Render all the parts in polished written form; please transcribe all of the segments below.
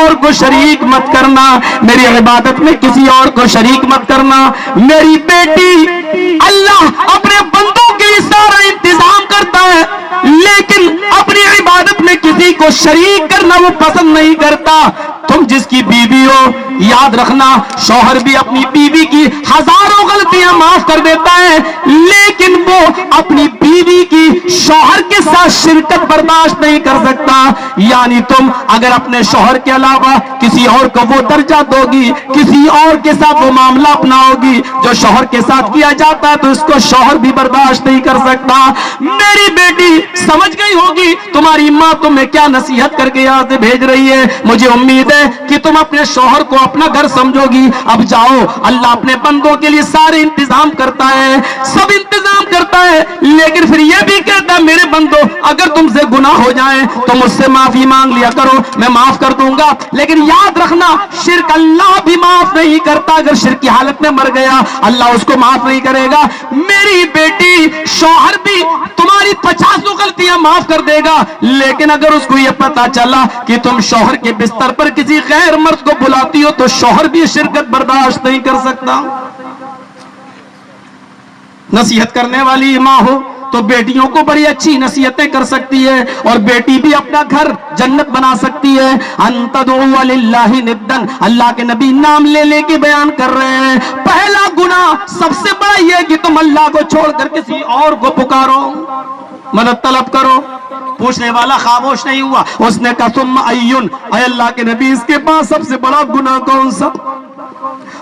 اور کو شریک مت کرنا، میری عبادت میں کسی اور کو شریک مت کرنا۔ میری بیٹی، اللہ اپنے بندوں کے لیے سارا انتظام کرتا ہے، لیکن اپنی عبادت میں کسی کو شریک کرنا وہ پسند نہیں کرتا۔ تم جس کی بیوی ہو، یاد رکھنا شوہر بھی اپنی بیوی کی ہزاروں غلطیاں معاف کر دیتا ہے، لیکن وہ اپنی بیوی کی شوہر کے ساتھ شرکت برداشت نہیں کر سکتا۔ یعنی تم اگر اپنے شوہر کے علاوہ کسی اور کو وہ درجہ دو گی، کسی اور کے ساتھ وہ معاملہ اپناؤ گی جو شوہر کے ساتھ کیا جاتا ہے، تو اس کو شوہر بھی برداشت نہیں کر سکتا۔ میری بیٹی سمجھ گئی ہوگی تمہاری ماں تمہیں کیا نصیحت کر کے یہاں سے بھیج رہی ہے۔ مجھے امید ہے کہ تم اپنے شوہر کو اپنا گھر سمجھو گی۔ اب جاؤ، اللہ اپنے بندوں کے لیے سارے انتظام کرتا ہے، سب انتظام کرتا ہے، لیکن پھر یہ بھی کہتا ہے میرے بندوں اگر تم سے گناہ ہو جائیں تو مجھ سے معافی مانگ لیا کرو، میں معاف کر دوں گا۔ لیکن یاد رکھنا شرک اللہ بھی معاف نہیں کرتا، اگر شرک کی حالت میں مر گیا اللہ اس کو معاف نہیں کرے گا۔ میری بیٹی، شوہر بھی تمہاری 50 غلطیاں معاف کر دے گا، لیکن اگر اس کو یہ پتا چلا کہ تم شوہر کے بستر پر کسی غیر مرد کو بلاتی ہو تو شوہر بھی شرکت برداشت نہیں کر سکتا۔ نصیحت کرنے والی ماں ہو تو بیٹیوں کو بڑی اچھی نصیحتیں کر سکتی ہے، اور بیٹی بھی اپنا گھر جنت بنا سکتی ہے۔ ان تدعوا للہ ندًا، اللہ کے نبی نام لے لے کے بیان کر رہے ہیں۔ پہلا گناہ سب سے بڑا یہ کہ تم اللہ کو چھوڑ کر کسی اور کو پکارو، مدد طلب کرو۔ پوچھنے والا خاموش نہیں ہوا، اس نے کہا ثم ایون، اے اللہ کے نبی اس کے پاس سب سے بڑا گناہ کون سا؟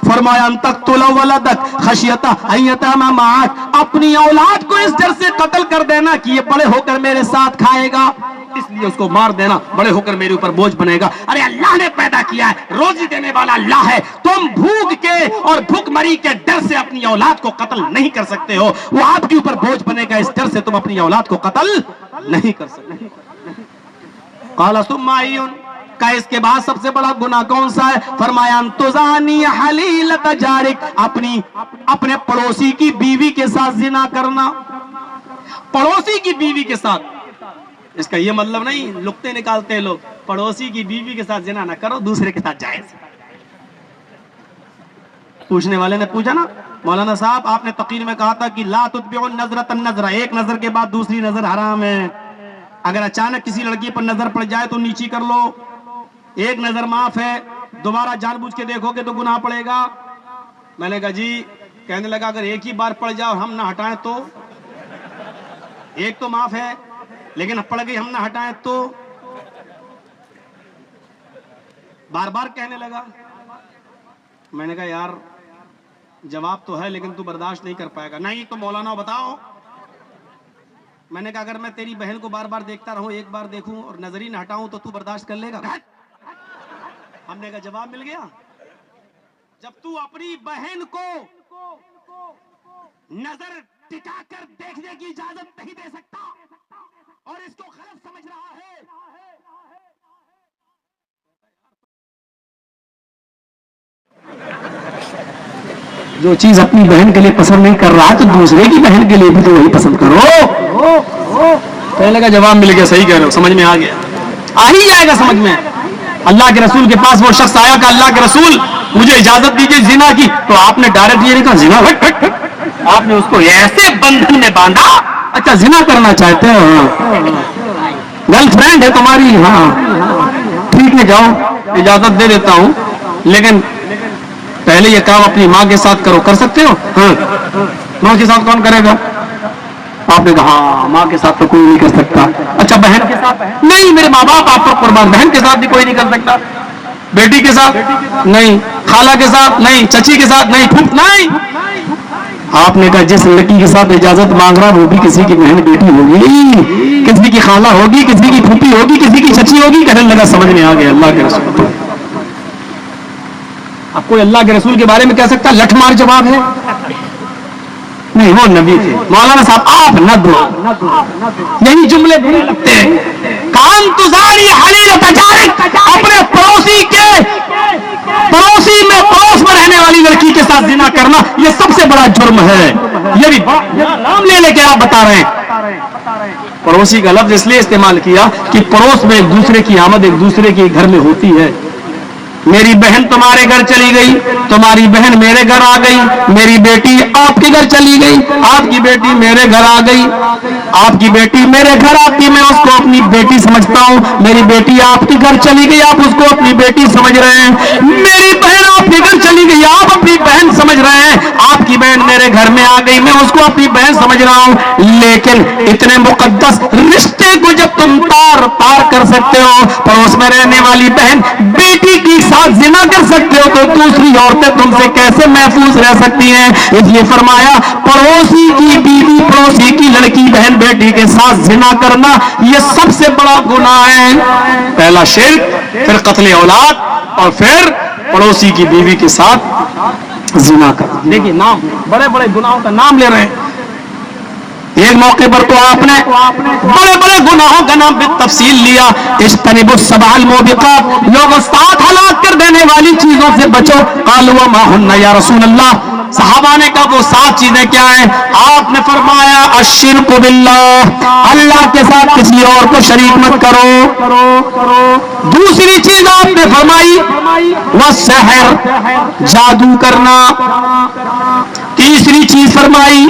فرمایا ان تقتل ولدک خشیۃ ان یتیم معک، اپنی اولاد کو اس ڈر سے قتل کر دینا کہ یہ بڑے ہو کر میرے ساتھ کھائے گا، اس لیے اس کو مار دینا، بڑے ہو کر میرے اوپر بوجھ بنے گا۔ ارے اللہ نے پیدا کیا ہے، روزی دینے والا اللہ ہے، تم بھوک کے اور بھوک مری کے ڈر سے اپنی اولاد کو قتل نہیں کر سکتے ہو، وہ آپ کے اوپر بوجھ بنے گا، اس ڈر سے تم اپنی اولاد کو قتل نہیں کر سکتے۔ قال ثم ایون، کا اس کے بعد سب سے بڑا گناہ کون سا ہے؟ فرمایا ان تزانی حلیلۃ جارک، اپنے پڑوسی کی بیوی کے ساتھ زنا کرنا، پڑوسی کی بیوی کے ساتھ۔ اس کا یہ مطلب نہیں لقطے نکالتے ہیں لوگ، پڑوسی کی بیوی کے ساتھ زنا نہ کرو، دوسرے کے ساتھ جائز۔ پوچھنے والے نے پوچھا نا مولانا صاحب آپ نے تقریر میں کہا تھا کہ لا تتبعوا النظرۃ النظرہ، ایک نظر کے بعد دوسری نظر حرام ہے، اگر اچانک کسی لڑکی پر نظر پڑ جائے تو نیچی کر لو، ایک نظر معاف ہے، دوبارہ جان بوجھ کے دیکھو گے تو گناہ پڑے گا۔ میں نے کہا جی، کہنے لگا اگر ایک ہی بار پڑ جائے اور ہم نہ ہٹائیں تو؟ ایک تو معاف ہے لیکن اب پڑ گئی ہم نہ ہٹائیں تو؟ بار بار کہنے لگا۔ میں نے کہا یار جواب تو ہے لیکن تو برداشت نہیں کر پائے گا۔ نہیں تو مولانا بتاؤ۔ میں نے کہا اگر میں تیری بہن کو بار بار دیکھتا رہوں، ایک بار دیکھوں اور نظر ہی نہ ہٹاؤں تو برداشت کر لے گا؟ ہم نے کہا جواب مل گیا۔ جب تو اپنی بہن کو نظر ٹکا کر دیکھنے کی اجازت نہیں دے سکتا اور اس کو غلط سمجھ رہا ہے، جو چیز اپنی بہن کے لیے پسند نہیں کر رہا تو دوسرے کی بہن کے لیے بھی تو وہی پسند کرو۔ پہلے کا جواب مل گیا، صحیح کہہ رہے ہو، سمجھ میں آ گیا، آ ہی جائے گا سمجھ میں۔ اللہ کے رسول کے پاس وہ شخص آیا کہ اللہ کے رسول مجھے اجازت دیجیے زنا کی، تو آپ نے ڈائریکٹ یہ نہیں کہا زنا، آپ نے اس کو ایسے بندھن میں باندھا۔ اچھا زنا کرنا چاہتے ہو، گرل فرینڈ ہے تمہاری، ہاں ٹھیک ہے جاؤ اجازت دے دیتا ہوں، لیکن پہلے یہ کام اپنی ماں کے ساتھ کرو، کر سکتے ہو؟ ہاں۔ ماں کے ساتھ کون کرے گا؟ آپ نے کہا ہاں ماں کے ساتھ تو کوئی نہیں کر سکتا۔ اچھا بہن کے ساتھ؟ نہیں، میرے ماں باپ آپ پر قربان، بہن کے ساتھ بھی کوئی نہیں کر سکتا۔ بیٹی کے ساتھ نہیں، خالہ کے ساتھ نہیں، چچی کے ساتھ نہیں، پھوپھ نہیں۔ آپ نے کہا جس لڑکی کے ساتھ اجازت مانگ رہا وہ بھی کسی کی بہن بیٹی ہوگی، کسی کی خالہ ہوگی، کسی کی پھوپھی ہوگی، کسی کی چچی ہوگی۔ کہنے لگا سمجھ میں آ گیا اللہ کے رسول۔ اب کوئی اللہ کے رسول کے بارے میں کہہ سکتا لٹھ مار جواب ہے؟ نہیں، وہ نبی تھے۔ مولانا صاحب آپ نہ دو، یہی جملے برے لگتے ہیں۔ کان تزاری حلیلۃ جارک، اپنے پڑوسی میں پڑوس میں رہنے والی لڑکی کے ساتھ زنا کرنا یہ سب سے بڑا جرم ہے۔ یہ بھی نام لے لے کے آپ بتا رہے ہیں۔ پڑوسی کا لفظ اس لیے استعمال کیا کہ پڑوس میں ایک دوسرے کی آمد ایک دوسرے کے گھر میں ہوتی ہے، میری بہن تمہارے گھر چلی گئی، تمہاری بہن میرے گھر آ گئی، میری بیٹی آپ کے گھر چلی گئی، آپ کی بیٹی میرے گھر آ گئی، آپ کی بیٹی میرے گھر آتی میں اس کو اپنی بیٹی سمجھتا ہوں، میری بیٹی آپ کے گھر چلی گئی، آپ اس کو اپنی بیٹی سمجھ رہے ہیں، میری بہن آپ کے گھر چلی گئی، آپ اپنی بہن سمجھ رہے ہیں، آپ کی بہن میرے گھر میں آ گئی، میں اس کو اپنی بہن سمجھ رہا ہوں، لیکن اتنے مقدس رشتے کو جب تم تار کر سکتے ہو، پڑوس میں رہنے والی بہن بیٹی کی ساتھ زنا کر سکتے ہو، تو دوسری عورتیں تم سے کیسے محفوظ رہ سکتی ہیں؟ اس لیے فرمایا پڑوسی کی بیوی، پڑوسی کی لڑکی بہن بیٹی کے ساتھ زنا کرنا یہ سب سے بڑا گناہ ہے۔ پہلا شرک، پھر قتل اولاد، اور پھر پڑوسی کی بیوی کے ساتھ زنا کرنا۔ دیکھیے نام، بڑے بڑے گناہوں کا نام لے رہے ہیں۔ ایک موقع پر تو آپ نے بڑے بڑے گناہوں کا نام بالتفصیل لیا، اجتنبوا السبع الموبقات، لوگوں ساتھ ہلاک کر دینے والی چیزوں سے بچو۔ قالوا وما ہن یا رسول اللہ، صحابہ نے کہا وہ 7 چیزیں کیا ہیں؟ آپ نے فرمایا الشرک باللہ، اللہ کے ساتھ کسی اور کو شریک مت کرو۔ دوسری چیز آپ نے فرمائی والسحر، جادو کرنا۔ تیسری چیز فرمائی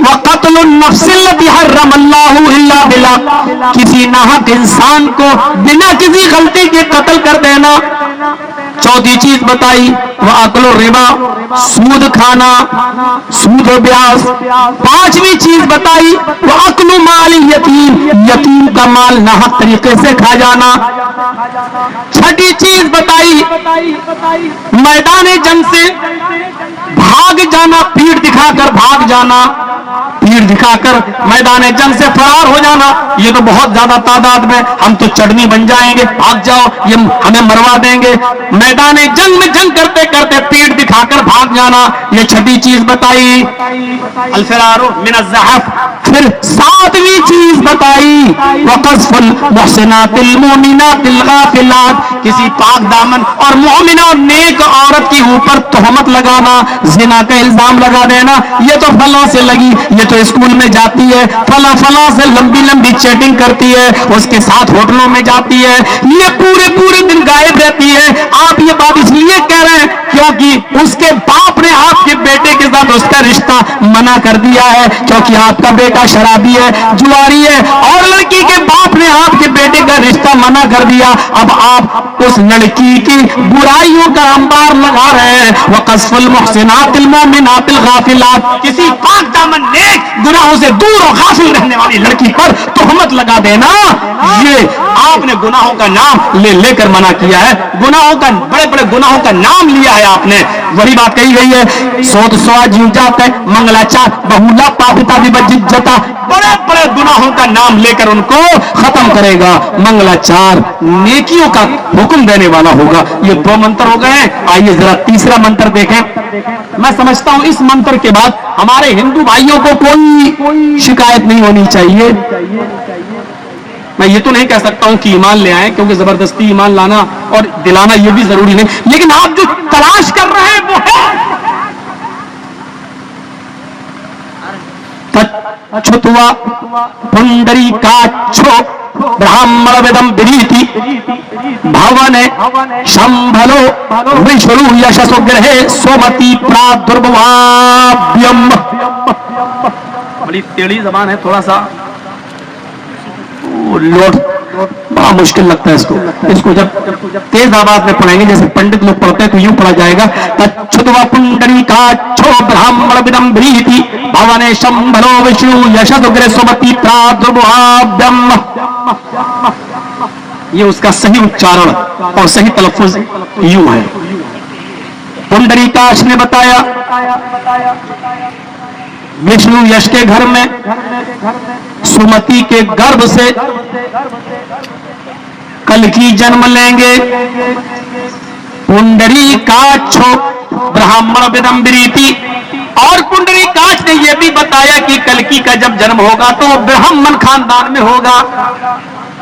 وقتل النفس التي حرم اللہ الا بالحق، کسی ناحق انسان کو بنا کسی غلطی کے قتل کر دینا۔ چوتھی چیز بتائی وَأَكْلُ الرِّبَا، سود کھانا، سود و بیاض۔ پانچویں چیز بتائی وَأَكْلُ مَالِ الْيَتِيمِ، یتیم کا مال ناحق طریقے سے کھا جانا۔ چھٹی چیز بتائی میدان جنگ سے بھاگ جانا، پیٹھ دکھا کر بھاگ جانا، پیٹھ دکھا کر میدان جنگ سے فرار ہو جانا۔ یہ تو بہت زیادہ تعداد میں، ہم تو چڑھنی بن جائیں گے، بھاگ جاؤ یہ ہمیں مروا دیں گے۔ میدان جنگ میں جنگ کرتے کرتے پیٹھ دکھا کر بھاگ جانا، یہ چھٹی چیز بتائی الفرار من الزحف۔ پھر 7ویں چیز بتائی وقذف المحسنات المؤمنات الغافلات، کسی پاک دامن اور مومنہ اور نیک عورت کے اوپر تہمت لگانا، زنا کا الزام لگا دینا، یہ تو فلاں سے لگی، یہ تو اسکول میں جاتی ہے، فلاں سے لمبی لمبی چیٹنگ کرتی ہے، اس کے ساتھ ہوٹلوں میں جاتی ہے، یہ پورے دن غائب رہتی ہے۔ آپ یہ بات اس لیے کہہ رہے ہیں کیونکہ اس کے باپ نے آپ کے بیٹے کے ساتھ اس کا رشتہ منع کر دیا ہے، کیونکہ آپ کا بیٹا شرابی ہے، جواری ہے، اور لڑکی کے باپ نے آپ کے بیٹے کا رشتہ منع کر دیا۔ اب آپ اس لڑکی کی برائیوں کا انبار لگا رہے ہیں۔ وقذف المحسنات المؤمنات الغافلات، کسی پاک دامن نیک گناہوں سے دور اور غافل رہنے والی لڑکی پر تہمت لگا دینا، یہ آپ نے گناہوں کا نام لے کر منع کیا ہے، گناہوں کا، بڑے بڑے گناہوں کا نام لیا ہے آپ نے۔ وہی بات کہی گئی ہے سود سوا جیو جاتا ہے منگلاچار بہولا پاپتا بھی بجتا، بڑے بڑے گناہوں کا نام لے کر ان کو ختم کرے گا، منگلاچار نیکیوں کا حکم دینے والا ہوگا۔ یہ 2 منتر ہو گئے ہیں، آئیے ذرا تیسرا منتر دیکھیں۔ میں سمجھتا ہوں اس منتر کے بعد ہمارے ہندو بھائیوں کو کوئی شکایت نہیں ہونی چاہیے۔ میں یہ تو نہیں کہہ سکتا ہوں کہ ایمان لے آئیں، کیونکہ زبردستی ایمان لانا اور دلانا یہ بھی ضروری نہیں، لیکن آپ جو تلاش کر رہے ہیں وہ ہے چھتوا پنڈری کاچھو برہمڑ ودم بریتی بھونے شمبھلو وشنو یشسو گرہے سومتی پرادربھوابھیم۔ بڑی ٹیڑھی زبان ہے، تھوڑا سا لوٹ بڑا مشکل لگتا ہے اس کو جب تیز آواز میں پڑھیں گے جیسے پنڈت لوگ پڑھتے ہیں تو یوں پڑھا جائے گا چھتوا پنڈری کاچھو برہمڑ ودم بریتی بھونے شمبھلو وشنو یشسو گرہے سومتی پرادربھوابھیم۔ یہ اس کا صحیح اچارن اور صحیح تلفظ یوں ہے۔ پنڈری کاش نے بتایا وشنو یش کے گھر میں سمتی کے گربھ سے کلکی جنم لیں گے۔ پنڈری کاچھو برہمڑ ودم بریتی، اور پنڈری کاچ نے یہ بھی بتایا کہ کلکی کا جب جنم ہوگا تو وہ برہمن خاندان میں ہوگا۔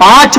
5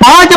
5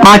5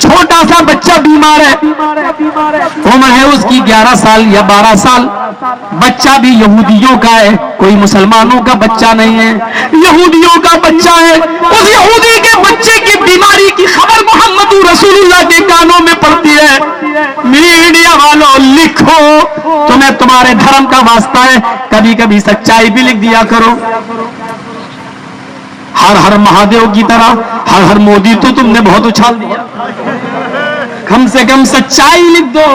چھوٹا سا بچہ بیمار ہے، عمر ہے اس کی 11 سال یا 12 سال، بچہ بھی یہودیوں کا ہے، کوئی مسلمانوں کا بچہ نہیں ہے، یہودیوں کا بچہ ہے۔ اس یہودی کے بچے کی بیماری کی خبر محمد رسول اللہ کے کانوں میں پڑتی ہے۔ میڈیا والوں لکھو، تمہیں تمہارے دھرم کا واسطہ ہے، کبھی کبھی سچائی بھی لکھ دیا کرو۔ ہر مہادیو کی طرح ہر مودی تو تم نے بہت اچھال دیا، کم سے کم سچائی لکھ دو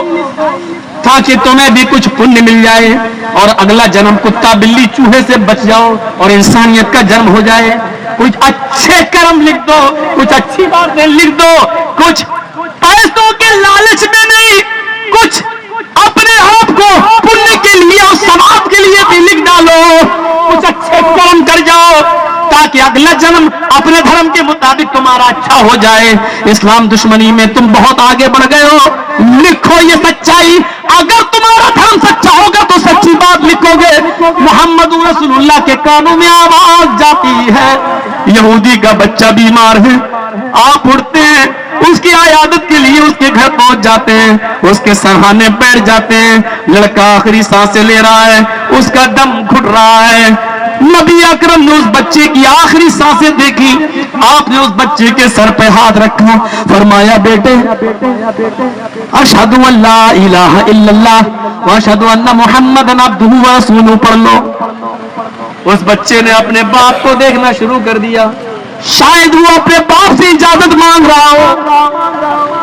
تاکہ تمہیں بھی کچھ پنیہ مل جائے اور اگلا جنم کتا بلی چوہے سے بچ جاؤ اور انسانیت کا جنم ہو جائے۔ کچھ اچھے کرم لکھ دو، کچھ اچھی باتیں لکھ دو، کچھ پیسوں کے لالچ میں نہیں، کچھ اپنے آپ کو پنیہ کے لیے اور ثواب کے لیے بھی لکھ ڈالو، کچھ اچھے کرم کر جاؤ تاکہ اگلا جنم اپنے دھرم کے مطابق تمہارا اچھا ہو جائے۔ اسلام دشمنی میں تم بہت آگے بڑھ گئے ہو، لکھو یہ سچائی۔ اگر تمہارا دھرم سچا ہوگا تو سچی بات لکھو گے۔ محمد رسول اللہ کے کانوں میں آواز جاتی ہے، یہودی کا بچہ بیمار ہے، آپ اٹھتے ہیں، اس کی عیادت کے لیے اس کے گھر پہنچ جاتے ہیں، اس کے سرہانے بیٹھ جاتے ہیں، لڑکا آخری سانسیں لے رہا ہے، اس کا دم گھٹ رہا ہے۔ نبی اکرم نے اس بچے کی آخری سانسیں دیکھی، آپ نے اس بچے کے سر پہ ہاتھ رکھا، فرمایا بیٹے اشہد ان لا الہ الا اللہ واشہد ان محمد عبدہ ورسولہ پڑھ لو۔ اس بچے نے اپنے باپ کو دیکھنا شروع کر دیا، شاید وہ اپنے باپ سے اجازت مانگ رہا ہو،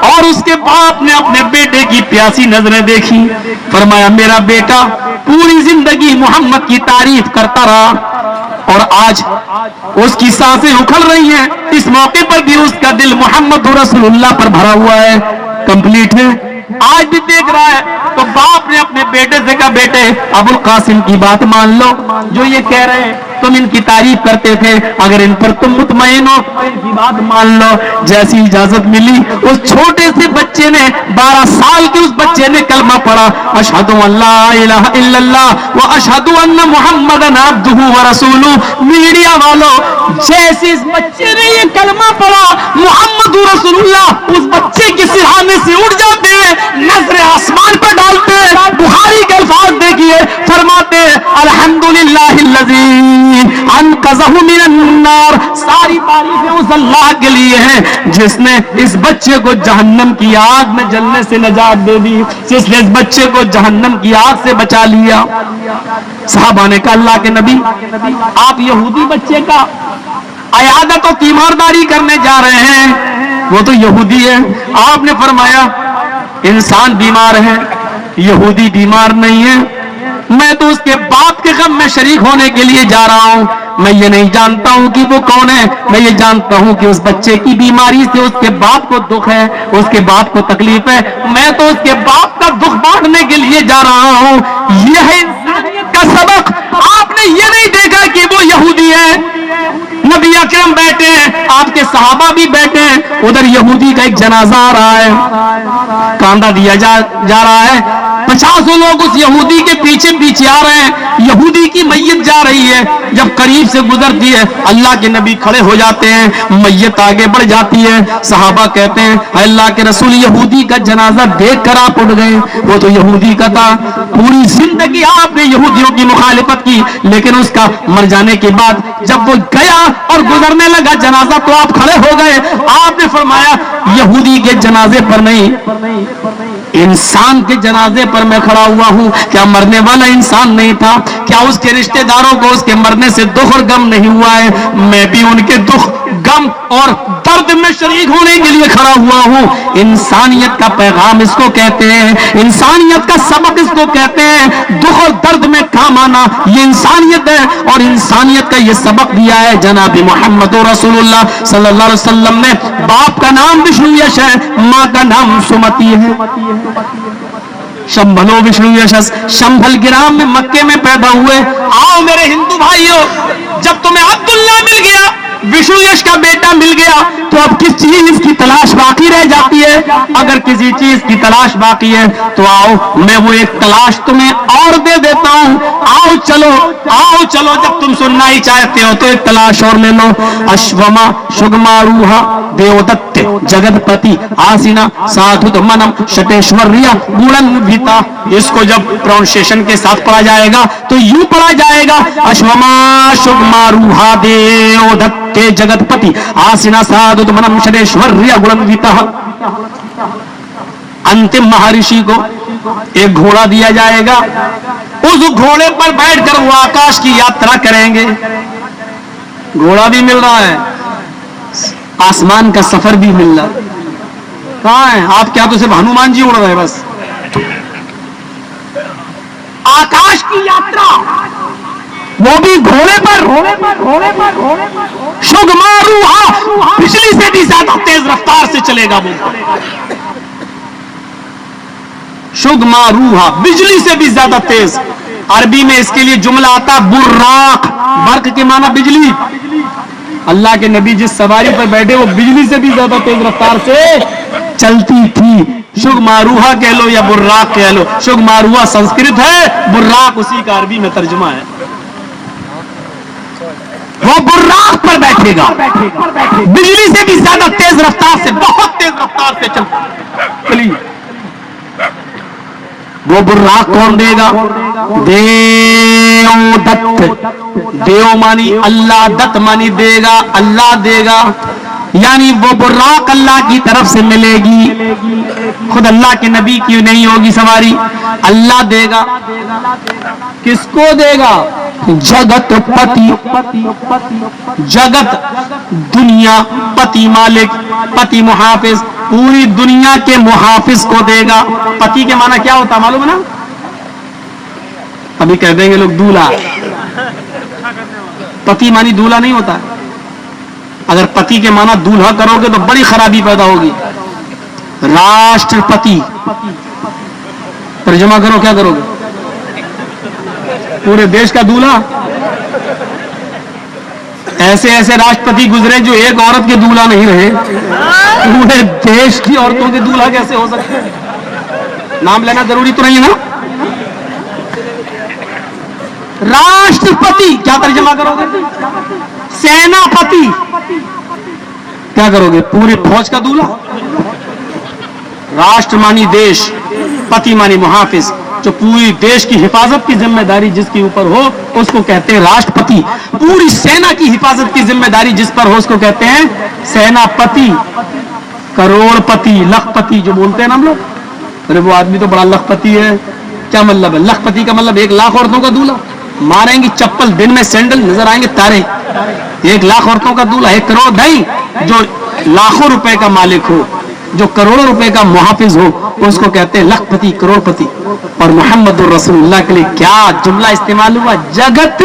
اور اس کے باپ نے اپنے بیٹے کی پیاسی نظریں دیکھی، فرمایا میرا بیٹا پوری زندگی محمد کی تعریف کرتا رہا اور آج اس کی سانسیں اکھڑ رہی ہیں، اس موقع پر بھی اس کا دل محمد رسول اللہ پر بھرا ہوا ہے، کمپلیٹ ہے، آج بھی دیکھ رہا ہے۔ تو باپ نے اپنے بیٹے سے کہا بیٹے ابو القاسم کی بات مان لو، جو یہ کہہ رہے ہیں تم ان کی تعریف کرتے تھے، اگر ان پر تم مطمئن ہو تو ان کی بات مان لو۔ جیسی اجازت ملی اس چھوٹے سے بچے نے، 12 سال کے اس بچے نے کلمہ پڑھا، اشہد ان لا الہ الا اللہ واشہد ان محمد عبدہ ورسولہ۔ میڈیا والوں جیسے اس بچے نے یہ کلمہ پڑھا، محمد رسول اللہ اس بچے کے سرہانے سے اٹھ جاتے ہیں، نظر آسمان پر ڈالتے ہیں، بخاری کے الفاظ دیکھیے، فرماتے ہیں الحمدللہ الذی انقذہ من النار، ساری تعریفیں اس اللہ کے لیے ہیں جس نے اس بچے کو جہنم کی آگ میں جلنے سے نجات دے دی، جس نے اس بچے کو جہنم کی آگ سے بچا لیا۔ صحابہ نے کہا اللہ کے نبی آپ یہودی بچے کا عیادت و تیمارداری کرنے جا رہے ہیں، وہ تو یہودی ہے۔ آپ نے فرمایا انسان بیمار ہے، یہودی بیمار نہیں ہے، میں تو اس کے باپ کے غم میں شریک ہونے کے لیے جا رہا ہوں، میں یہ نہیں جانتا ہوں کہ وہ کون ہے، میں یہ جانتا ہوں کہ اس بچے کی بیماری سے اس کے باپ کو دکھ ہے، اس کے باپ کو تکلیف ہے، میں تو اس کے باپ کا دکھ بانٹنے کے لیے جا رہا ہوں۔ یہ ہے انسانیت کا سبق۔ آپ نے یہ نہیں دیکھا کہ وہ یہودی ہے، نبی اکرم بیٹھے ہیں، آپ کے صحابہ بھی بیٹھے ہیں، ادھر یہودی کا ایک جنازہ آ رہا ہے، کاندھا دیا جا رہا ہے، 50 لوگ اس یہودی کے پیچھے پیچھے آ رہے ہیں، یہودی کی میت جا رہی ہے، جب قریب سے گزرتی ہے اللہ کے نبی کھڑے ہو جاتے ہیں، میت آگے بڑھ جاتی ہے، صحابہ کہتے ہیں اے اللہ کے رسول یہودی کا جنازہ دیکھ کر آپ اٹھ گئے، وہ تو یہودی کا تھا، پوری زندگی آپ نے یہودیوں کی مخالفت کی، لیکن اس کا مر جانے کے بعد جب وہ گیا اور گزرنے لگا جنازہ تو آپ کھڑے ہو گئے۔ آپ نے فرمایا یہودی کے جنازے پر نہیں، انسان کے جنازے پر میں کھڑا ہوا ہوں، کیا مرنے والا انسان نہیں تھا؟ کیا اس کے رشتہ داروں کو اس کے مرنے سے دکھ اور غم نہیں ہوا ہے؟ میں بھی ان کے دکھ غم اور درد میں شریک ہونے کے لیے کھڑا ہوا ہوں۔ انسانیت کا پیغام اس کو کہتے ہیں، انسانیت کا سبق اس کو کہتے ہیں، دکھ اور درد میں کام آنا یہ انسانیت ہے، اور انسانیت کا یہ سبق دیا ہے جناب محمد رسول اللہ صلی اللہ علیہ وسلم نے۔ باپ کا نام وشنو یش ہے، ماں کا نام سمتی ہے۔ شمبھلو وشنو یشس، شمبھل گرام میں مکے میں پیدا ہوئے۔ آؤ میرے ہندو بھائیوں، جب تمہیں عبداللہ مل گیا، وشنو یش کا بیٹا مل گیا، تو اب کس چیز کی تلاش باقی رہ جاتی ہے؟ اگر کسی چیز کی تلاش باقی ہے تو آؤ میں وہ ایک تلاش تمہیں اور دے دیتا ہوں، آؤ چلو جب تم سننا ہی چاہتے ہو تو ایک تلاش اور لے لو. اشوما شگماروہا دیودت جگت پتی آسینا سادھت منم شٹیشوریا گوڑن بھیتا. اس کو جب پروننسیشن کے ساتھ پڑھا جائے گا تو یوں پڑھا جائے گا اشوما شگماروہا دیودت جگت پتی آسینا سادھت منم شٹیشوریا گوڑن بھیتا. انتم مہارشی کو ایک گھوڑا دیا جائے گا، اس گھوڑے پر بیٹھ کر وہ آکاش کی یاترا کریں گے. گھوڑا بھی مل رہا ہے، آسمان کا سفر بھی مل رہا ہے. کہاں ہے آپ؟ کیا تو صرف ہنومان جی اڑ رہے ہیں بس. آکاش کی یاترا وہ بھی گھوڑے پر. شگماروہا بجلی سے بھی زیادہ تیز رفتار سے چلے گا. وہ شگماروہا بجلی سے بھی زیادہ تیز. عربی میں اس کے لیے جملہ آتا براق. برق کے معنی بجلی. اللہ کے نبی جس سواری پر بیٹھے وہ بجلی سے بھی زیادہ تیز رفتار سے چلتی تھی. شگماروہا کہہ لو یا براق کہہ لو. شگماروہا سنسکرت ہے، براق اسی کا عربی میں ترجمہ ہے. وہ براق پر بیٹھے گا، بجلی سے بھی زیادہ تیز رفتار سے، بہت تیز رفتار سے چلی. وہ براق کون دے گا؟ دیو دت. دیو مانی اللہ، دت مانی دے گا، اللہ دے گا. یعنی وہ براق اللہ کی طرف سے ملے گی، خود اللہ کے نبی کی نہیں ہوگی سواری، اللہ دے گا. کس کو دے گا؟ جگت پتی. جگت دنیا، پتی مالک، پتی محافظ، پوری دنیا کے محافظ کو دے گا. پتی کے معنی کیا ہوتا معلوم ہے نا؟ ابھی کہہ دیں گے لوگ دولہا. پتی مانی دولہا نہیں ہوتا. اگر پتی کے معنی دولہا کرو گے تو بڑی خرابی پیدا ہوگی. راشٹرپتی ترجمہ کرو، کیا کرو گے؟ پورے دیش کا دولہا. ایسے ایسے راشٹرپتی گزرے جو ایک عورت کے دولہا نہیں رہے. پورے دیش کی عورتوں کے دولہا کیسے ہو سکتے ہیں؟ نام لینا ضروری تو نہیں ہے نا. راشٹرپتی کیا ترجمہ کرو گے؟ سیناپتی کیا کرو گے؟ پوری فوج کا دولہا. راشٹر مانی دیش، پتی مانی محافظ. جو پوری دیش کی حفاظت کی ذمہ داری جس کے اوپر ہو اس کو کہتے ہیں راشٹرپتی. پوری سینا کی حفاظت کی ذمہ داری جس پر ہو اس کو کہتے ہیں سیناپتی. کروڑ پتی، لکھ پتی جو بولتے ہیں نا ہم لوگ، ارے وہ آدمی تو بڑا لکھ پتی ہے. کیا مطلب ہے لکھ پتی کا؟ مطلب 1,00,000 عورتوں کا دولہا. ماریں گی چپل، دن میں سینڈل، نظر آئیں گے تارے. 1,00,000 عورتوں کا دولہا. 1 کروڑ نہیں، جو لاکھوں روپے کا مالک ہو، جو کروڑوں روپے کا محافظ ہو اس کو کہتے ہیں لکھ پتی، کروڑ پتی. اور محمد الرسول اللہ کے لیے کیا جملہ استعمال ہوا؟ جگت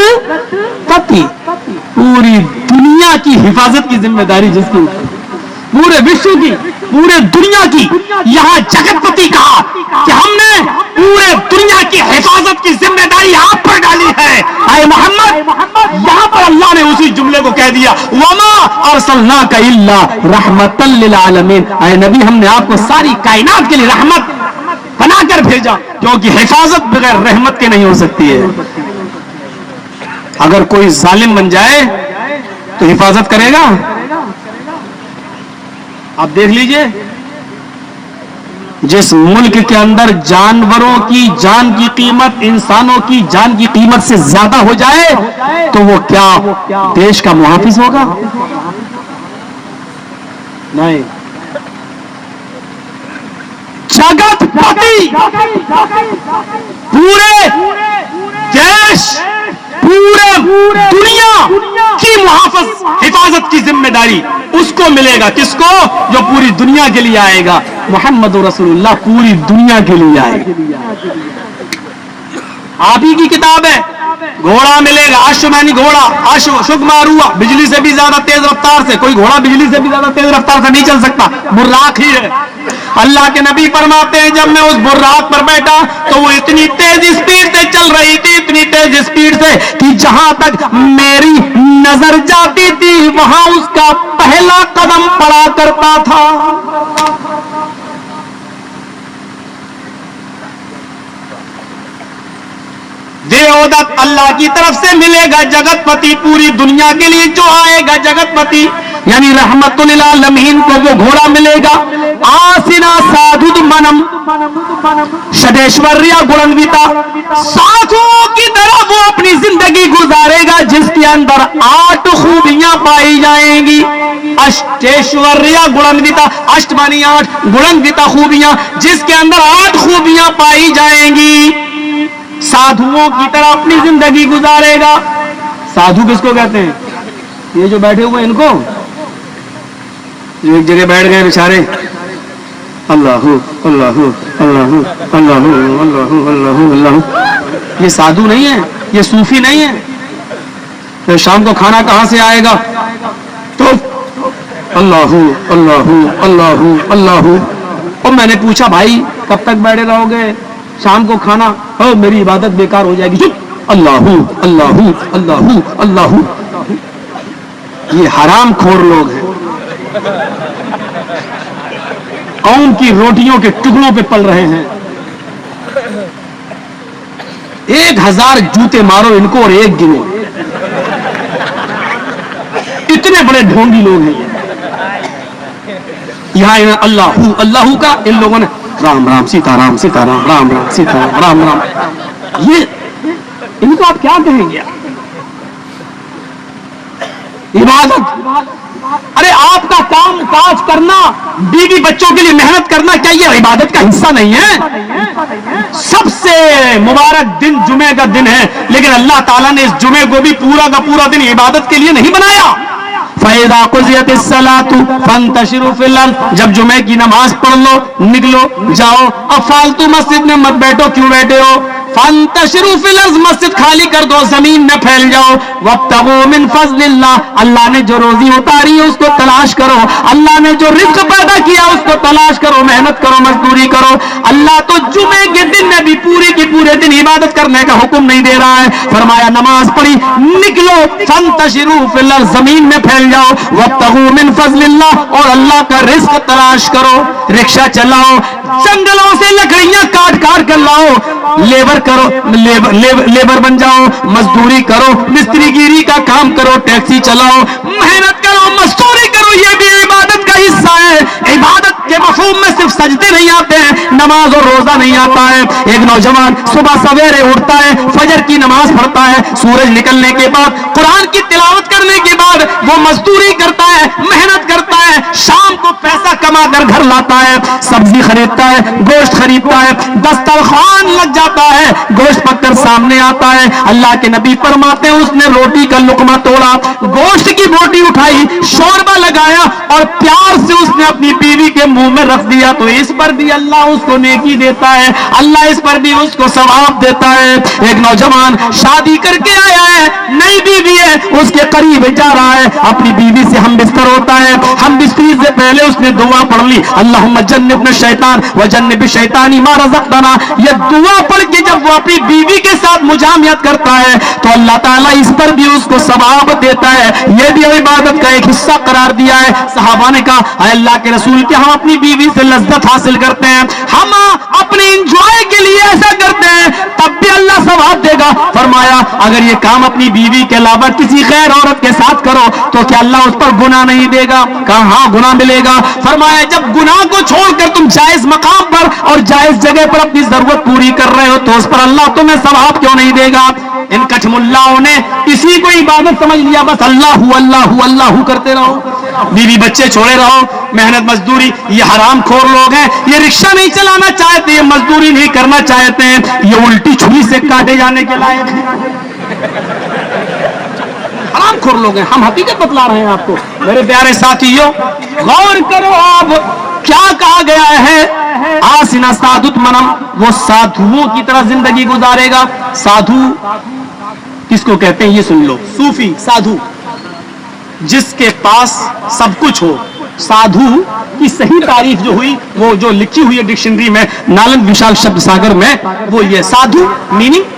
پتی. پوری دنیا کی حفاظت کی ذمہ داری جس کی، پورے وشو کی، پورے دنیا کی. یہاں جگت پتی کہا کہ ہم نے پورے دنیا کی حفاظت کی ذمہ داری آپ پر ڈالی ہے اے محمد. یہاں پر اللہ نے اسی جملے کو کہہ دیا وما ارسلناک الا رحمتا للعالمین. اے نبی ہم نے آپ کو ساری کائنات کے لیے رحمت بنا کر بھیجا، کیونکہ حفاظت بغیر رحمت کے نہیں ہو سکتی ہے. اگر کوئی ظالم بن جائے تو حفاظت کرے گا؟ آپ دیکھ لیجئے، جس ملک کے اندر جانوروں کی جان کی قیمت انسانوں کی جان کی قیمت سے زیادہ ہو جائے تو وہ کیا دیش کا محافظ ہوگا؟ نہیں. جگت پتی پورے دیش، پورے دنیا کی محافظ، حفاظت کی ذمہ داری اس کو ملے گا. کس کو؟ جو پوری دنیا کے لیے آئے گا. محمد رسول اللہ پوری دنیا کے لیے آئے گا. آپ ہی کی کتاب ہے. گھوڑا ملے گا، اشمانی گھوڑا، شگماروہا بجلی سے بھی زیادہ تیز رفتار سے. کوئی گھوڑا بجلی سے بھی زیادہ تیز رفتار سے نہیں چل سکتا، براق ہی ہے. اللہ کے نبی فرماتے ہیں جب میں اس براق پر بیٹھا تو وہ اتنی تیز اسپیڈ سے چل رہی تھی، اتنی تیز اسپیڈ سے کہ جہاں تک میری نظر جاتی تھی وہاں اس کا پہلا قدم پڑا کرتا تھا. دیودت اللہ کی طرف سے ملے گا جگت پتی, پوری دنیا کے لیے جو آئے گا جگت پتی یعنی رحمت للعالمین کو وہ گھوڑا ملے گا. آسنا سادھد منم شڈیشوریا گڑنویتا, سادھوں کی طرح وہ اپنی زندگی گزارے گا جس کے اندر 8 خوبیاں پائی جائیں گی. اشٹیشوریا گڑنویتا, اشٹ مانی 8, گڑنویتا خوبیاں, جس کے اندر 8 خوبیاں پائی جائیں گی. سادھوؤں کی طرح اپنی زندگی گزارے گا. سادھو کس کو کہتے ہیں؟ یہ جو بیٹھے ہوئے ان کو, جو ایک جگہ بیٹھ گئے بیچارے, اللہ اللہ اللہ اللہ اللہ اللہ اللہ, یہ سادھو نہیں ہے, یہ صوفی نہیں ہے. پھر شام کو کھانا کہاں سے آئے گا تو اللہ اللہ اللہ اللہ. اور میں نے پوچھا بھائی کب تک بیٹھے رہو گے, شام کو کھانا, میری عبادت بیکار ہو جائے گی. اللہ اللہ اللہ اللہ. یہ حرام خور لوگ ہیں, قوم کی روٹیوں کے ٹکڑوں پہ پل رہے ہیں. 1000 جوتے مارو ان کو اور ایک گنو. اتنے بڑے ڈھونگی لوگ ہیں یہاں. اللہ اللہ کا ان لوگوں نے رام رام سیتا رام سیتا رام رام رام سیتا رام رام رام. یہ ان کو آپ کیا کہیں گے؟ عبادت, ارے آپ کا کام کاج کرنا, بیوی بچوں کے لیے محنت کرنا, کیا یہ عبادت کا حصہ نہیں ہے؟ سب سے مبارک دن جمعے کا دن ہے, لیکن اللہ تعالیٰ نے اس جمعے کو بھی پورا کا پورا دن عبادت کے لیے نہیں بنایا. فَإِذَا قُضِيَتِ الصَّلَاةُ فَانْتَشِرُوا فِي الْأَرْضِ, جب جمعے کی نماز پڑھ لو نکلو جاؤ. اب فالتو مسجد میں مت بیٹھو, کیوں بیٹھے ہو؟ فَانْتَشِرُوا فِي الْأَرْضِ, مسجد خالی کر دو, زمین میں پھیل جاؤ. وَابْتَغُوا مِنْ فَضْلِ اللَّهِ, اللہ نے جو روزی اتاری ہے اس کو تلاش کرو, اللہ نے جو رزق پیدا کیا اس کو تلاش کرو, محنت کرو, مزدوری کرو. اللہ تو جمعے کے دن میں بھی پوری کی پورے دن عبادت کرنے کا حکم نہیں دے رہا ہے. فرمایا نماز پڑھی نکلو, فَانْتَشِرُوا فِي الْأَرْضِ, زمین میں پھیل جاؤ. وَابْتَغُوا مِنْ فَضْلِ اللَّهِ, اور اللہ کا رزق تلاش کرو. رکشہ چلاؤ, جنگلوں سے لکڑیاں کاٹ کاٹ کر لاؤ, لیبر کرو, لیبر بن جاؤ, مزدوری کرو, مستری گیری کا کام کرو, ٹیکسی چلاؤ, محنت کرو, مزدوری کرو. یہ بھی عبادت کا حصہ ہے. عبادت کے مفہوم میں صرف سجدے نہیں آتے ہیں, نماز اور روزہ نہیں آتا ہے. ایک نوجوان صبح سویرے اٹھتا ہے, فجر کی نماز پڑھتا ہے, سورج نکلنے کے بعد قرآن کی تلاوت کرنے کے بعد وہ مزدوری کرتا ہے, محنت کرتا ہے, شام کو پیسہ کما کر گھر لاتا ہے, سبزی خریدتا ہے, گوشت خریدتا ہے, دسترخوان لگ جاتا ہے, گوشت پک کر سامنے آتا ہے. اللہ کے نبی فرماتے ہیں اس نے روٹی کا لقمہ توڑا, گوشت کی بوٹی اٹھائی, شوربہ لگایا اور پیار سے اس نے اپنی بیوی کے منہ میں رکھ دیا, تو اس پر بھی اللہ اس کو نیکی دیتا ہے, اللہ اس پر بھی اس کو ثواب دیتا ہے. ایک نوجوان شادی کر کے آیا ہے, نئی بیوی ہے, اس کے قریب جا رہا ہے, اپنی بیوی سے ہم بستر ہوتا ہے, ہم بستری سے پہلے اس نے دعا پڑھ لی, اللہم جنبنا الشیطان وجنب الشیطان ما رزقتنا. یہ دعا پڑھ کے جب وہ اپنی بیوی کے ساتھ مجامعت کرتا ہے تو اللہ تعالیٰ اس پر بھی اس کو ثواب دیتا ہے. یہ بھی عبادت کا ایک حصہ قرار دیا ہے. صحابہ نے کہا اے اللہ کے رسول کہ ہم اپنی بیوی سے لذت حاصل کرتے ہیں, ہم اپنے انجوائے کے لیے ایسا کرتے ہیں, تب بھی اللہ ثواب دے گا. فرمایا اگر یہ کام اپنی بیوی کے علاوہ کسی غیر عورت کے ساتھ کرو تو کیا اللہ اس پر گناہ نہیں دے گا؟ کہا ہاں گناہ ملے گا. فرمایا جب گناہ کو چھوڑ کر تم جائز مقام پر اور جائز جگہ پر اپنی ضرورت پوری کر رہے ہو تو اس پر اللہ تمہیں ثواب کیوں نہیں دے گا؟ ان کچھ ملاؤں نے اسی کو عبادت سمجھ لیا, بس اللہ اللہ اللہ کرتے رہو, بیوی بچے چھوڑے رہو, محنت مزدوری. یہ حرام خور لوگ ہیں, یہ رکشہ نہیں چلانا چاہتے, یہ مزدوری نہیں کرنا چاہتے ہیں, یہ الٹی چھری سے کاٹے جانے کے لائق ہیں. حرام خور لوگ ہیں. ہم حقیقت بتلا رہے ہیں آپ کو. میرے پیارے ساتھیوں غور کرو, آپ کیا کہا گیا ہے؟ آسنا سادت منم, وہ سادھوؤں کی طرح زندگی گزارے گا. سادھو کس کو کہتے ہیں یہ سن لو, صوفی سادھو جس کے پاس سب کچھ ہو. سادھو کی صحیح تعریف جو ہوئی, وہ جو لکھی ہوئی ہے ڈکشنری میں, نالند وشال شبد ساگر میں, وہ یہ سادھو میننگ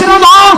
100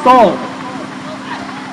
100।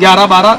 11, 12,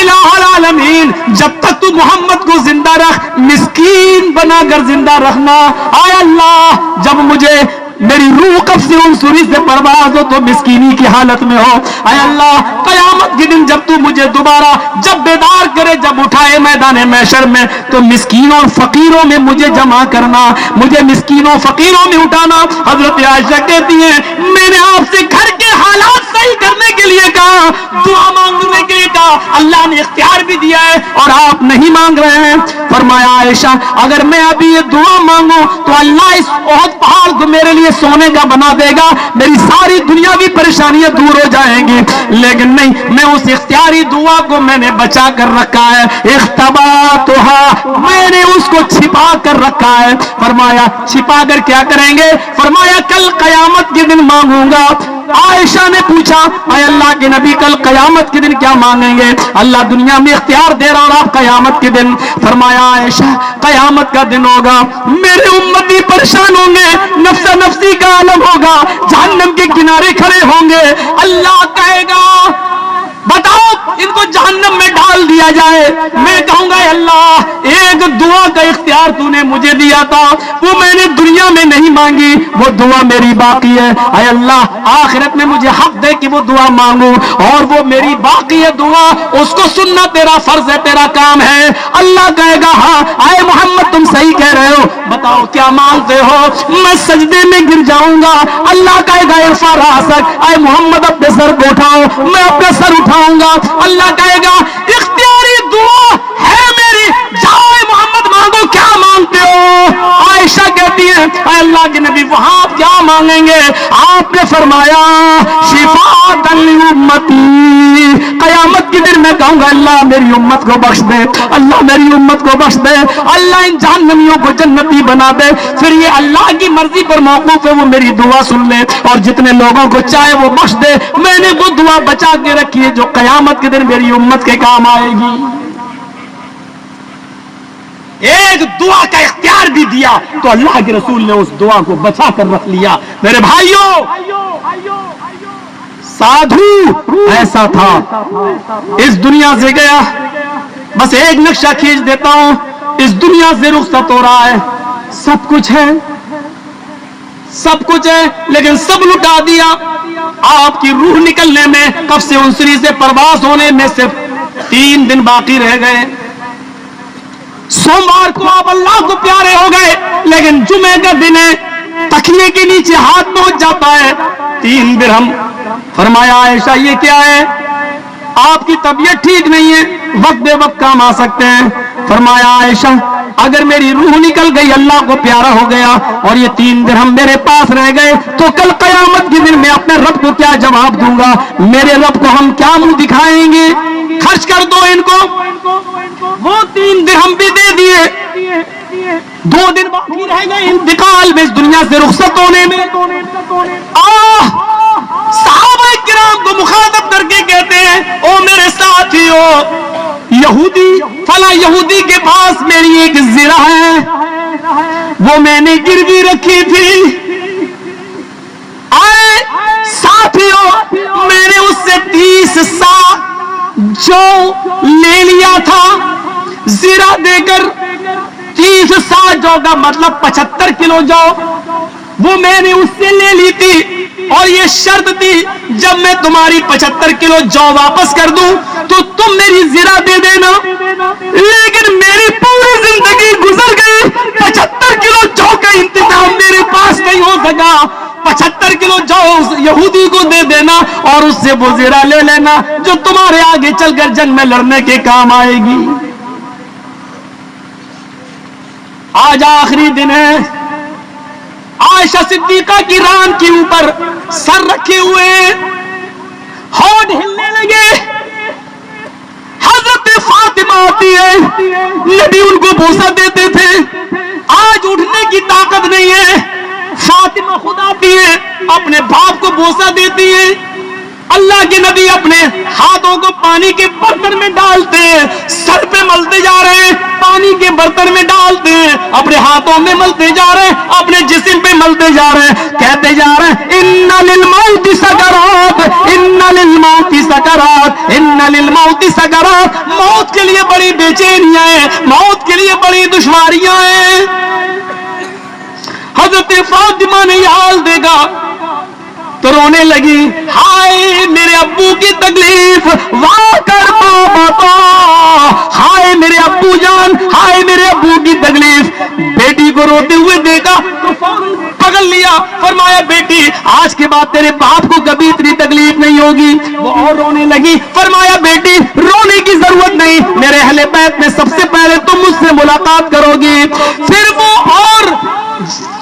الہ العالمین جب تک تو محمد کو زندہ رکھ مسکین بنا کر زندہ رکھنا. آئے اللہ جب مجھے میری روح قبض سے انصری سے پرواز ہو تو مسکینی کی حالت میں ہو. اے اللہ قیامت کے دن جب تو مجھے دوبارہ جب بیدار کرے جب اٹھائے میدان محشر میں تو مسکینوں اور فقیروں میں مجھے جمع کرنا, مجھے مسکینوں فقیروں میں اٹھانا. حضرت عائشہ کہتی ہیں میں نے آپ سے گھر کے حالات صحیح کرنے کے لیے کہا, دعا مانگنے کے لیے کہا, اللہ نے اختیار بھی دیا ہے اور آپ نہیں مانگ رہے ہیں. فرمایا عائشہ اگر میں ابھی یہ دعا مانگوں تو اللہ اس احد پہاڑ کو میرے لیے سونے کا بنا دے گا, میری ساری دنیاوی پریشانیاں دور ہو جائیں گی. لیکن نہیں, میں اس اختیاری دعا کو میں نے بچا کر رکھا ہے. اختباتها, میں نے اس کو چھپا کر رکھا ہے. فرمایا چھپا کر کیا کریں گے؟ فرمایا کل قیامت کے دن مانگوں گا. عائشہ نے پوچھا اے اللہ کے نبی کل قیامت کے دن کیا مانگیں گے؟ اللہ دنیا میں اختیار دے رہا اور آپ قیامت کے دن. فرمایا عائشہ قیامت کا دن ہوگا, میرے امتی پریشان ہوں گے, نفس نفسی کا عالم ہوگا, جہنم کے کنارے کھڑے ہوں گے. اللہ کہے گا بتاؤ ان کو جہنم میں ڈال دیا جائے. میں کہوں گا اللہ ایک دعا کا اختیار تو نے مجھے دیا تھا, وہ میں نے دنیا میں نہیں مانگی, وہ دعا میری باقی ہے. اے اللہ آخرت میں مجھے حق دے کہ وہ دعا مانگوں, اور وہ میری باقی ہے دعا, اس کو سننا تیرا فرض ہے, تیرا کام ہے. اللہ کہے گا ہاں اے محمد تم صحیح کہہ رہے ہو, بتاؤ کیا مانگتے ہو؟ میں سجدے میں گر جاؤں گا. اللہ کہے گا ارفع راسک, اے محمد اپنے سر کو اٹھاؤ, میں اپنا سر اٹھاؤں گا. اللہ کہے گا اختیاری دعا ہے میری, جاؤ محمد مانگو کیا مانگتے ہو. عائشہ کہتی ہے اے اللہ کے نبی وہاں آپ کیا مانگیں گے؟ آپ نے فرمایا شفاء لامتی, قیامت کے دن میں کہوں گا اللہ میری امت کو بخش دے, اللہ میری امت کو بخش دے, اللہ ان جہنمیوں کو جنتی بنا دے. پھر یہ اللہ کی مرضی پر موقوف ہے, وہ میری دعا سن لے اور جتنے لوگوں کو چاہے وہ بخش دے. میں نے وہ دعا بچا کے رکھی ہے جو قیامت کے دن میری امت کے کام آئے گی. ایک دعا کا اختیار بھی دیا تو اللہ کے رسول نے اس دعا کو بچا کر رکھ لیا. میرے بھائیوں سادھو ایسا تھا, اس دنیا سے گیا, بس ایک نقشہ کھینچ دیتا ہوں, اس دنیا سے رخصت ہو رہا ہے, سب کچھ ہے, سب کچھ ہے, لیکن سب لٹا دیا. آپ کی روح نکلنے میں قبض سے انصری سے پرواز ہونے میں صرف 3 دن باقی رہ گئے. سوموار کو آپ اللہ کو پیارے ہو گئے, لیکن جمعے کا دن ہے, تکیے کے نیچے ہاتھ پہنچ جاتا ہے 3 درہم. فرمایا عائشہ یہ کیا ہے؟ آپ کی طبیعت ٹھیک نہیں ہے, وقت بے وقت کام آ سکتے ہیں. فرمایا عائشہ اگر میری روح نکل گئی, اللہ کو پیارا ہو گیا اور یہ 3 درہم میرے پاس رہ گئے تو کل قیامت کے دن میں اپنے رب کو کیا جواب دوں گا؟ میرے رب کو ہم کیا منہ دکھائیں گے؟ خرچ کر دو ان کو. وہ 3 درہم بھی دے دیے, 2 دن باقی رہ گئے انتقال میں, اس دنیا سے رخصت ہونے میں. صحابہ کرام کو مخاطب کر کے کہتے ہیں او میرے ساتھیو, یہودی فلاں یہودی کے پاس میری ایک زرہ ہے, وہ میں نے گروی رکھی تھی. آئے ساتھیو میں نے اس سے 30 سا جو لے لیا تھا, زرہ دے کر 30 سا جو کا مطلب 75 کلو جو, وہ میں نے اس سے لے لی تھی, اور یہ شرط تھی جب میں تمہاری 75 کلو جو واپس کر دوں تو تم میری زرہ دے دینا. لیکن میری پوری زندگی گزر گئی, 75 کلو جو کا انتظام میرے پاس نہیں ہو سکا. 75 کلو جو یہودی کو دے دینا اور اس سے وہ زرہ لے لینا جو تمہارے آگے چل کر جنگ میں لڑنے کے کام آئے گی. آج آخری دن ہے, عائشہ صدیقہ کی ران کے اوپر سر رکھے ہوئے, ہونٹ ہلنے لگے. حضرت فاطمہ آتی ہے, نبی ان کو بوسہ دیتے تھے, آج اٹھنے کی طاقت نہیں ہے. فاطمہ خود آتی ہے, اپنے باپ کو بوسہ دیتی ہے. اللہ کے نبی اپنے ہاتھوں کو پانی کے برتن میں ڈالتے ہیں, سر پہ ملتے جا رہے ہیں, پانی کے برتن میں ڈالتے ہیں, اپنے ہاتھوں میں ملتے جا رہے ہیں, اپنے جسم پہ ملتے جا رہے ہیں, کہتے جا رہے ہیں ان للموت سکرات, ان للموت سکرات, ان للموت سکرات. موت کے لیے بڑی بے چینیاں ہیں, موت کے لیے بڑی دشواریاں ہیں. حضرت فاطمہ نے یہ حال دیکھا تو رونے لگی, ہائے میرے ابو کی تکلیف, واہ کر بابا تو, ہائے میرے ابو جان, ہائے میرے ابو کی تکلیف. بیٹی کو روتے ہوئے دیکھا تو فوراً پکڑ لیا, فرمایا بیٹی آج کے بعد تیرے باپ کو کبھی اتنی تکلیف نہیں ہوگی. وہ اور رونے لگی, فرمایا بیٹی رونے کی ضرورت نہیں, میرے اہل بیت میں سب سے پہلے تم مجھ سے ملاقات کرو گی. پھر وہ اور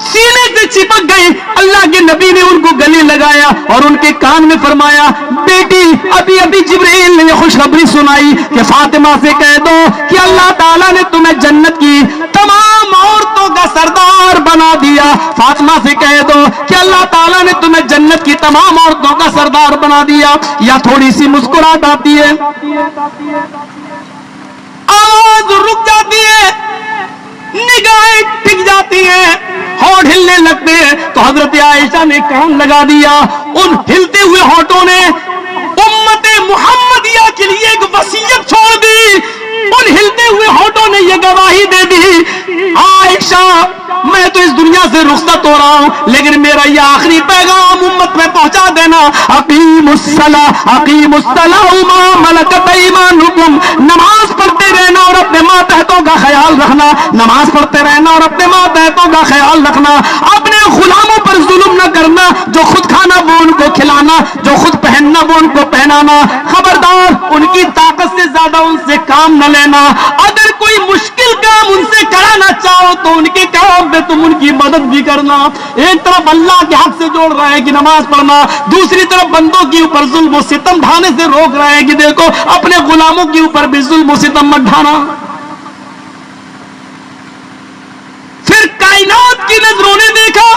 سینے سے چپک گئی. اللہ کے نبی نے ان کو گلے لگایا اور ان کے کان میں فرمایا بیٹی ابھی ابھی جبرائیل نے یہ خوشخبری سنائی کہ فاطمہ سے کہہ دو کہ اللہ تعالیٰ نے تمہیں جنت کی تمام عورتوں کا سردار بنا دیا. فاطمہ سے کہہ دو کہ اللہ تعالیٰ نے تمہیں جنت کی تمام عورتوں کا سردار بنا دیا. یا تھوڑی سی مسکراہٹ آتی ہے, آواز رک جاتی ہے, نگاہیں ٹک جاتی ہیں, ہونٹ ہلنے لگتے ہیں. تو حضرت عائشہ نے کان لگا دیا. ان ہلتے ہوئے ہونٹوں نے امت محمدیہ کے لیے ایک وصیت چھوڑ دی. ان ہلتے ہوئے ہونٹوں نے یہ گواہی دے دی, عائشہ میں تو اس دنیا سے رخصت ہو رہا ہوں, لیکن میرا یہ آخری پیغام امت میں پہنچا دینا, اقیم الصلاۃ, اقیم الصلاۃ وما ملکت ایمانکم. نماز پڑھتے رہنا اور اپنے ماتحتوں کا خیال رکھنا, نماز پڑھتے رہنا اور اپنے ماتحتوں کا خیال رکھنا. اپنے غلاموں پر ظلم نہ کرنا, جو خود کھانا وہ ان کو کھلانا, جو خود پہننا وہ ان کو پہنانا. خبردار ان کی طاقت سے زیادہ ان سے کام نہ لینا. اگر کوئی مشکل کام ان سے کرانا چاہو تو ان کے کام میں تم ان کی مدد بھی کرنا. ایک طرف اللہ کے حق سے جوڑ رہے ہیں کہ نماز پڑھنا, دوسری طرف بندوں کے اوپر ظلم و ستم ڈھانے سے روک رہے ہیں کہ دیکھو اپنے غلاموں کے اوپر بھی ظلم و ستم مت ڈھانا. پھر کائنات کی نظروں نے دیکھا,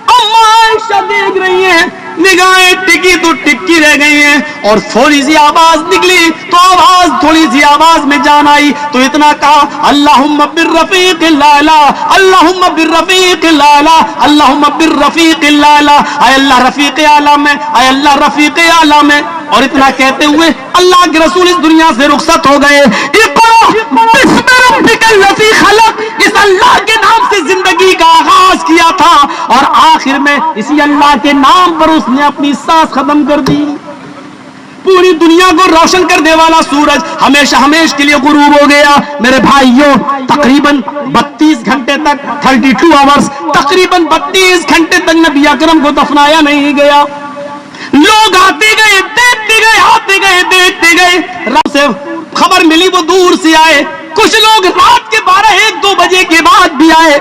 اما عائشہ دیکھ رہی ہیں, نگاہیں ٹکی تو ٹکی رہ گئی ہیں, اور تھوڑی سی آواز نکلی تو آواز تھوڑی سی آواز میں جان آئی تو اتنا کہا اللہم بالرفیق الاعلی, اللہم بالرفیق الاعلی, اللہم بالرفیق الاعلی. اے اللہ رفیق اعلی میں, اے اللہ رفیق اعلی میں. اور اتنا کہتے ہوئے اللہ کے رسول اس دنیا سے رخصت ہو گئے. اقرأ بسم ربک الذی خلق, اس اللہ کے نام سے زندگی کا آغاز کیا تھا اور آخر میں اسی اللہ کے نام پر اس نے اپنی سانس ختم کر دی. پوری دنیا کو روشن کرنے والا سورج ہمیشہ ہمیشہ کے لیے غروب ہو گیا. میرے بھائیوں تقریباً 32 گھنٹے تک 32 آورز, تقریباً 32 گھنٹے تک نبی اکرم کو دفنایا نہیں گیا. لوگ آتے گئے, دیکھتے گئے, آتے گئے, دیکھتے گئے. رب سے خبر ملی وہ دور سے آئے, کچھ لوگ رات کے 12-1-2 بجے کے بعد بھی آئے.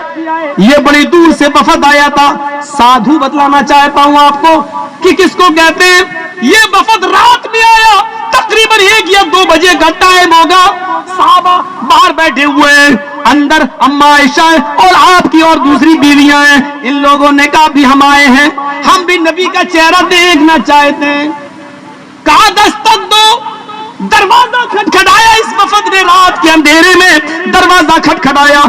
یہ بڑی دور سے وفد آیا تھا. سادھو بتلانا چاہتا ہوں آپ کو کہ کس کو کہتے ہیں. یہ وفد رات میں آیا, تقریباً 1 یا 2 بجے کا ٹائم ہوگا. صحابہ باہر بیٹھے ہوئے ہیں, اندر اما عائشہ اور آپ کی اور دوسری بیویاں ہیں. ان لوگوں نے کہا بھی ہم آئے ہیں, ہم بھی نبی کا چہرہ دیکھنا چاہتے ہیں. کہا دستک دو. دروازہ کھٹکھٹایا اس وفد نے, رات کے اندھیرے میں دروازہ کھٹکھٹایا.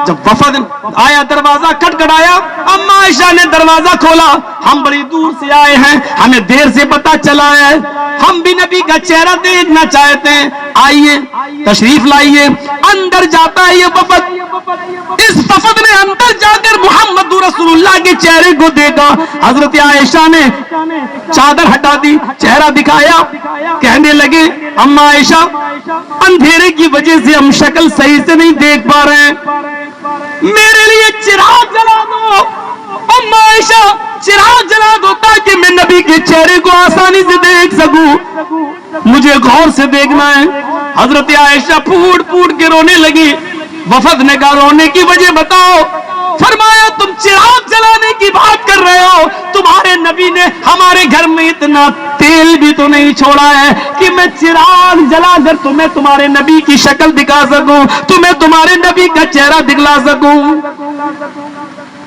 جب وفد آیا دروازہ کھٹکھٹایا, اما عائشہ نے دروازہ کھولا. ہم بڑی دور سے آئے ہیں, ہمیں دیر سے پتہ چلا ہے, ہم بھی نبی کا چہرہ دیکھنا چاہتے ہیں, آئیے تشریف لائیے. اندر جاتا ہے یہ وفد. اس وفد نے اندر جا کر محمد رسول اللہ کے چہرے کو دیکھا. حضرت عائشہ نے چادر ہٹا دی, چہرہ دکھایا, کہنے لگے اما عائشہ اندھیرے کی وجہ سے ہم شکل صحیح سے نہیں دیکھ پا رہے ہیں, میرے لیے چراغ جلا دو. اما عائشہ چراغ جلا دو تاکہ میں نبی کے چہرے کو آسانی سے دیکھ سکوں, مجھے غور سے دیکھنا ہے. حضرت عائشہ پھوٹ پھوٹ کے رونے لگی. وفد نے کہا رونے کی وجہ بتاؤ. فرمایا تم چراغ جلانے کی بات کر رہے ہو, تمہارے نبی نے ہمارے گھر میں اتنا تیل بھی تو نہیں چھوڑا ہے کہ میں چراغ جلا کر تمہیں تمہارے نبی کی شکل دکھا سکوں, تمہیں تمہارے نبی کا چہرہ دکھلا سکوں.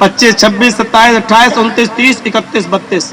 25, 26, 27, 28, 29, 30, 31, 32,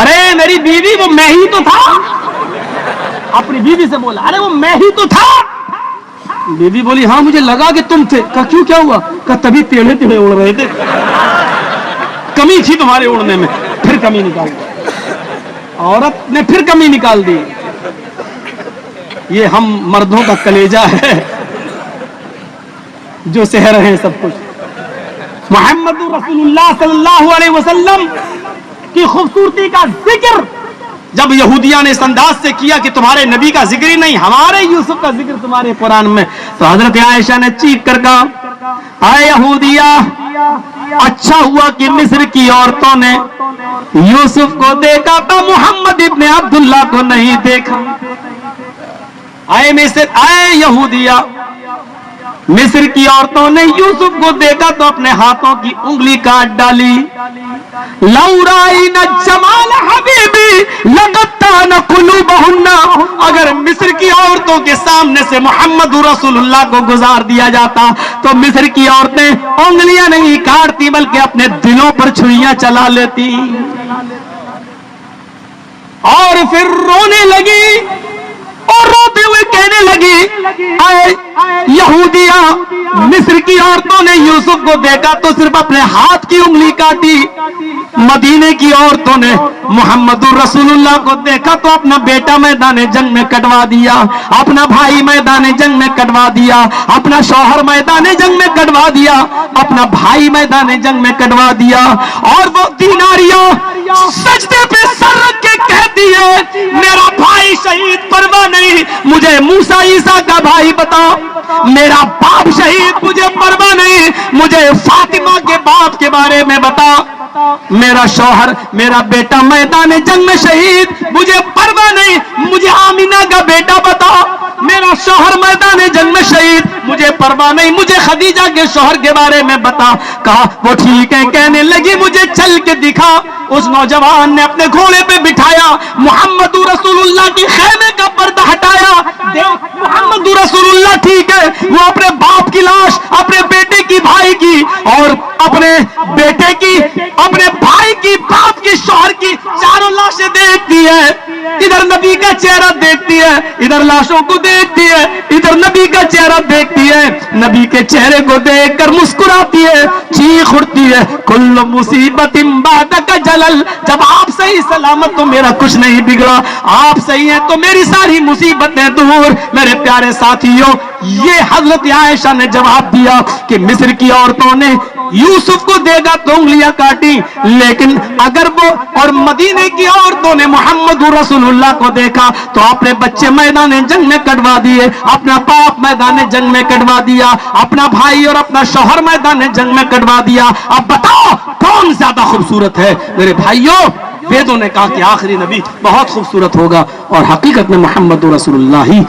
ارے میری بیوی وہ میں ہی تو تھا. اپنی بیوی سے بولا ارے وہ میں ہی تو تھا. بیوی بولی ہاں مجھے لگا کہ تم تھے. کہا کیوں کیا ہوا؟ کہا تبھی ٹیڑھے ٹیڑھے اڑ رہے تھے, کمی تھی تمہارے اڑنے میں. پھر کمی نکال دی عورت نے, پھر کمی نکال دی. یہ ہم مردوں کا کلیجہ ہے جو سہ رہے ہیں سب کچھ. محمد رسول اللہ صلی اللہ علیہ وسلم کی خوبصورتی کا ذکر جب یہودیاں نے اس انداز سے کیا کہ تمہارے نبی کا ذکر ہی نہیں, ہمارے یوسف کا ذکر تمہارے قرآن میں, تو حضرت عائشہ نے چیخ کر کہا اے یہودیہ, اچھا ہوا کہ مصر کی عورتوں نے یوسف کو دیکھا تھا, محمد ابن عبداللہ کو نہیں دیکھا. اے مصر, اے یہودیہ, مصر کی عورتوں نے یوسف کو دیکھا تو اپنے ہاتھوں کی انگلی کاٹ ڈالی. لَوْرَائِنَ جَمَالَ حَبِيبِ لَقَطَّعْنَ قُلُوبَهُنَّ, اگر مصر کی عورتوں کے سامنے سے محمد رسول اللہ کو گزار دیا جاتا تو مصر کی عورتیں انگلیاں نہیں کاٹتی بلکہ اپنے دلوں پر چھریاں چلا لیتی. اور پھر رونے لگی اور روتے ہوئے کہنے لگی اے یہودیہ, مصر کی عورتوں نے یوسف کو دیکھا تو صرف اپنے ہاتھ کی انگلی کاٹی, مدینے کی عورتوں نے محمد رسول اللہ کو دیکھا تو اپنا بیٹا میدان جنگ میں کٹوا دیا, اپنا بھائی میدان جنگ میں کٹوا دیا, اپنا شوہر میدان جنگ میں کٹوا دیا, اپنا بھائی میدان جنگ میں کٹوا دیا. اور وہ دیناریوں سجدے پہ سر رکھ کے کہتی ہے میرا بھائی شہید پرواہ نہیں, مجھے موسیٰ عیسیٰ کا بھائی بتا, میرا باپ شہید مجھے پرواہ نہیں, مجھے فاطمہ کے باپ کے بارے میں بتا, میرا شوہر میرا بیٹا میدان جنگ میں شہید مجھے پرواہ نہیں, مجھے آمینہ کا بیٹا بتا, میرا شوہر میدان جنگ میں شہید مجھے پرواہ نہیں, مجھے خدیجہ کے شوہر کے بارے میں بتا. کہا وہ ٹھیک ہے, کہنے لگی مجھے چل کے دکھا. اس نوجوان نے اپنے گھوڑے پہ بٹھایا, محمد رسول اللہ کی خیمے کا پردہ ہٹایا, محمد رسول اللہ ٹھیک ہے, وہ اپنے باپ کی لاش, اپنے بیٹے کی, بھائی کی, اور اپنے بیٹے کی, اپنے بھائی کی, باپ کی, شوہر کی چاروں لاشیں دیکھتی ہے. ادھر نبی کا چہرہ دیکھتی ہے, ادھر لاشوں کو دیکھتی ہے, ادھر نبی کا چہرہ دیکھتی ہے, نبی کے چہرے کو دیکھ کر مسکراتی ہے, چیخ اٹھتی ہے کل مصیبت بعدک جلل, جب آپ صحیح سلامت تو میرا کچھ نہیں بگڑا, آپ صحیح ہیں تو میری ساری مصیبتیں دور. میرے پیارے ساتھیوں, یہ حضرت عائشہ نے جواب دیا کہ مصر کی عورتوں نے یوسف کو دیکھا تو انگلیاں کاٹی, لیکن اگر وہ اور مدینے کی عورتوں نے محمد رسول اللہ کو دیکھا تو اپنے بچے میدان جنگ میں کٹوا دیے, اپنا باپ میدان جنگ میں کٹوا دیا, اپنا بھائی اور اپنا شوہر میدان جنگ میں کٹوا دیا. اب بتاؤ کون زیادہ خوبصورت ہے؟ میرے بھائیوں, ویدوں نے کہا کہ آخری نبی بہت خوبصورت ہوگا, اور حقیقت میں محمد رسول اللہ ہی